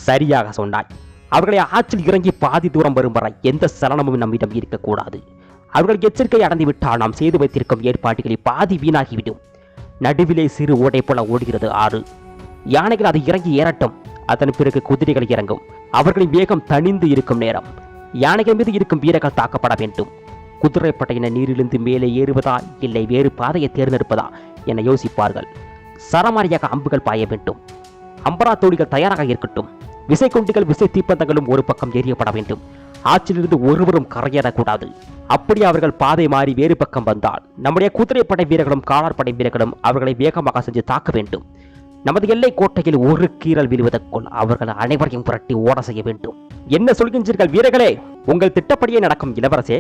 சரியாக சொன்னாய். அவர்களை ஆற்றில் இறங்கி பாதி தூரம் வரும் வரை எந்த சலனமும் நம்மிடம் இருக்கக்கூடாது. அவர்கள் எச்சரிக்கை அடைந்துவிட்டால் நாம் செய்து வைத்திருக்கும் ஏற்பாடுகளில் பாதி வீணாகிவிடும். நடுவிலே சிறு ஓடை போல ஓடுகிறது ஆறு. யானைகள் அது இறங்கி ஏறட்டும். அதன் பிறகு குதிரைகள் இறங்கும். அவர்களின் வேகம் தணிந்து இருக்கும் நேரம். யானைகள் மீது இருக்கும் வீரர்கள் தாக்கப்பட வேண்டும். குதிரைப்படையினர் நீரிலிருந்து மேலே ஏறுவதா இல்லை வேறு பாதையை தேர்ந்தெடுப்பதா என யோசிப்பார்கள். சரமாரியாக அம்புகள் பாய வேண்டும். அம்பரா தோழிகள் தயாராக இருக்கட்டும். விசை குண்டுகள் விசை தீப்பந்தங்களும் ஒரு பக்கம் எரியப்பட வேண்டும். ஆற்றிலிருந்து ஒருவரும் கரையேறக்கூடாது. அப்படி அவர்கள் பாதை மாறி வேறு பக்கம் வந்தால் நம்முடைய குதிரைப்படை வீரர்களும் காலாட்படை வீரர்களும் அவர்களை வேகமாக சென்று தாக்க வேண்டும். நமது எல்லை கோட்டையில் ஒரு கீறல் விழுவதற்குள் அவர்கள் அனைவரையும் புரட்டி ஓட செய்ய வேண்டும். என்ன சொல்கின்றீர்கள் வீரர்களே? உங்கள் திட்டப்படியே நடக்கும் இளவரசே.